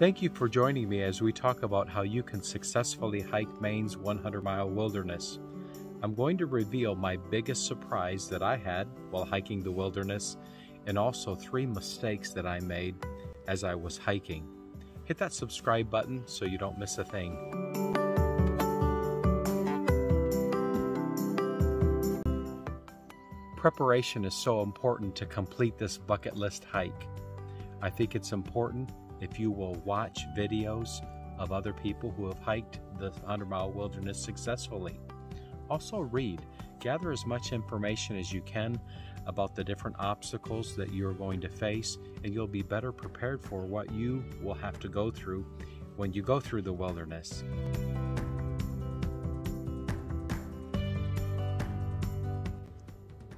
Thank you for joining me as we talk about how you can successfully hike Maine's 100-mile wilderness. I'm going to reveal my biggest surprise that I had while hiking the wilderness, and also 3 mistakes that I made as I was hiking. Hit that subscribe button so you don't miss a thing. Preparation is so important to complete this bucket list hike. I think it's important if you will watch videos of other people who have hiked the 100-mile wilderness successfully. Also read. Gather as much information as you can about the different obstacles that you're going to face, and you'll be better prepared for what you will have to go through when you go through the wilderness.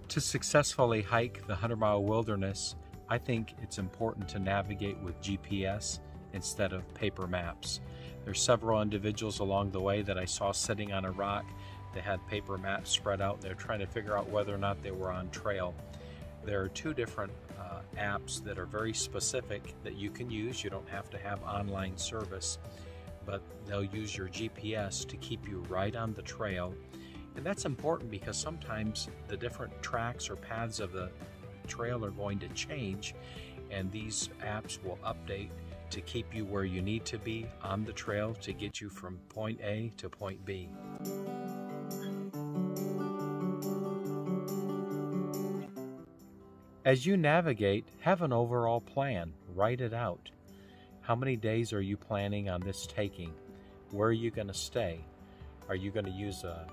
To successfully hike the 100-mile wilderness, I think it's important to navigate with GPS instead of paper maps. There's several individuals along the way that I saw sitting on a rock. They had paper maps spread out. They're trying to figure out whether or not they were on trail. There are 2 different apps that are very specific that you can use. You don't have to have online service, but they'll use your GPS to keep you right on the trail. And that's important because sometimes the different tracks or paths of the trail are going to change, and these apps will update to keep you where you need to be on the trail to get you from point A to point B. As you navigate, have an overall plan. Write it out. How many days are you planning on this taking? Where are you going to stay? Are you going to use a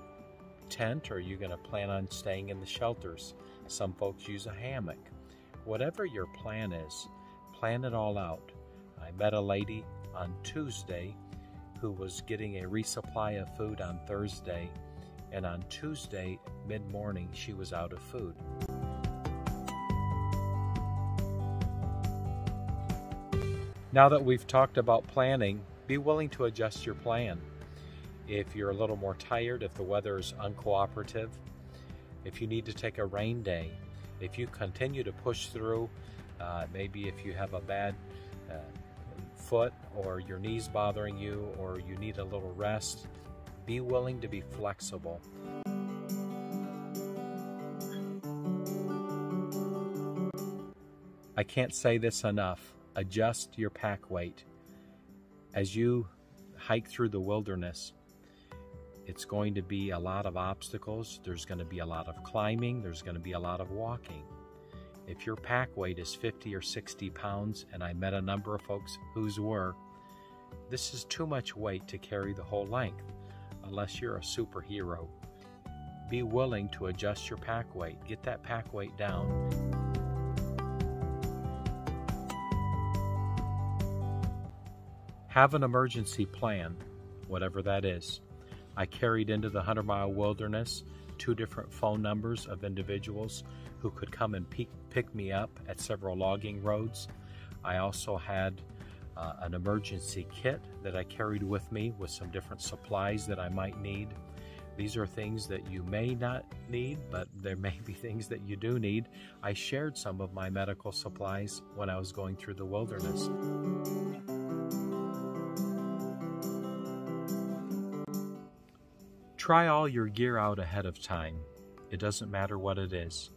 tent, or are you going to plan on staying in the shelters? Some folks use a hammock. Whatever your plan is, plan it all out. I met a lady on Tuesday who was getting a resupply of food on Thursday, and on Tuesday mid-morning she was out of food. Now that we've talked about planning, be willing to adjust your plan. If you're a little more tired, if the weather is uncooperative, if you need to take a rain day, if you continue to push through, maybe if you have a bad foot or your knees bothering you or you need a little rest, be willing to be flexible. I can't say this enough. Adjust your pack weight. As you hike through the wilderness, it's going to be a lot of obstacles. There's going to be a lot of climbing. There's going to be a lot of walking. If your pack weight is 50 or 60 pounds, and I met a number of folks whose were, this is too much weight to carry the whole length unless you're a superhero. Be willing to adjust your pack weight. Get that pack weight down. Have an emergency plan, whatever that is. I carried into the 100-mile wilderness 2 different phone numbers of individuals who could come and pick me up at several logging roads. I also had an emergency kit that I carried with me with some different supplies that I might need. These are things that you may not need, but there may be things that you do need. I shared some of my medical supplies when I was going through the wilderness. Try all your gear out ahead of time. It doesn't matter what it is.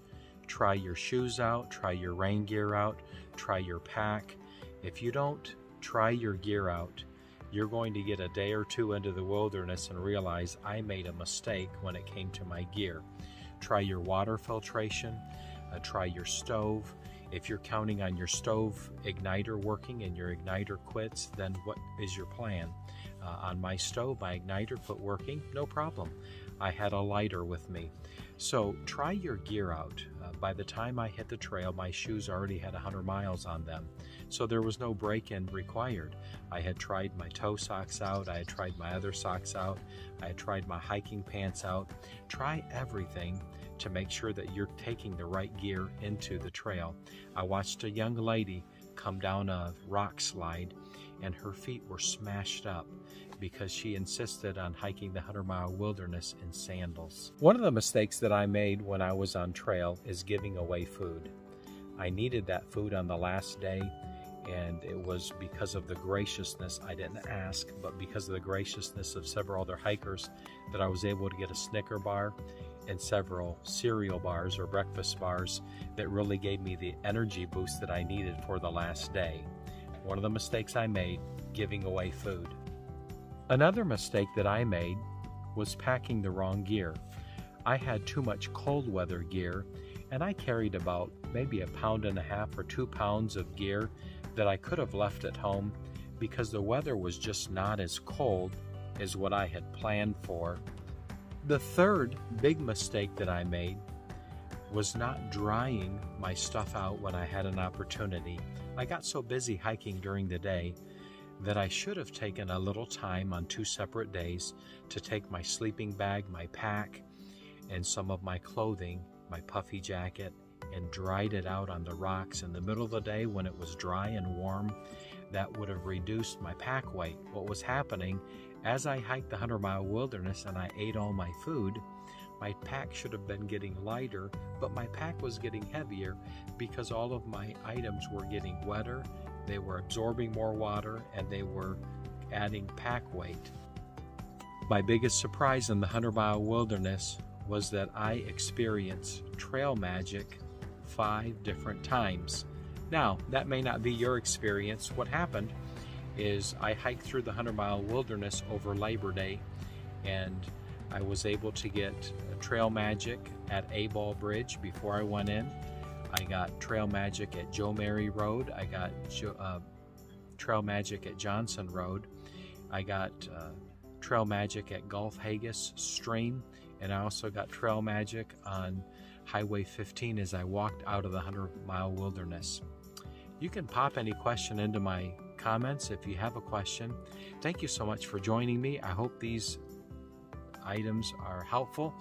Try your shoes out, try your rain gear out, try your pack. If you don't try your gear out, you're going to get a day or 2 into the wilderness and realize I made a mistake when it came to my gear. Try your water filtration, try your stove. If you're counting on your stove igniter working and your igniter quits, then what is your plan? On my stove, my igniter quit working, no problem. I had a lighter with me. So try your gear out. By the time I hit the trail, my shoes already had 100 miles on them. So there was no break-in required. I had tried my toe socks out. I had tried my other socks out. I had tried my hiking pants out. Try everything to make sure that you're taking the right gear into the trail. I watched a young lady come down a rock slide, and her feet were smashed up because she insisted on hiking the 100-mile wilderness in sandals. One of the mistakes that I made when I was on trail is giving away food. I needed that food on the last day, and it was because of the graciousness, I didn't ask, but because of the graciousness of several other hikers that I was able to get a Snicker bar and several cereal bars or breakfast bars that really gave me the energy boost that I needed for the last day. One of the mistakes I made, giving away food. Another mistake that I made was packing the wrong gear. I had too much cold weather gear, and I carried about maybe 1.5 pounds or 2 pounds of gear that I could have left at home because the weather was just not as cold as what I had planned for. The third big mistake that I made was not drying my stuff out when I had an opportunity. I got so busy hiking during the day that I should have taken a little time on 2 separate days to take my sleeping bag, my pack, and some of my clothing, my puffy jacket, and dried it out on the rocks in the middle of the day when it was dry and warm. That would have reduced my pack weight. What was happening as I hiked the 100-mile wilderness and I ate all my food, my pack should have been getting lighter, but my pack was getting heavier because all of my items were getting wetter, they were absorbing more water, and they were adding pack weight. My biggest surprise in the 100-mile wilderness was that I experienced trail magic 5 different times. Now, that may not be your experience. What happened is I hiked through the 100-mile wilderness over Labor Day, and I was able to get trail magic at Abol Bridge before I went in. I got trail magic at Joe Mary Road. I got trail magic at Johnson Road. I got trail magic at Gulf Hagas Stream, and I also got trail magic on Highway 15 as I walked out of the 100-mile wilderness. You can pop any question into my comments if you have a question. Thank you so much for joining me. I hope these items are helpful.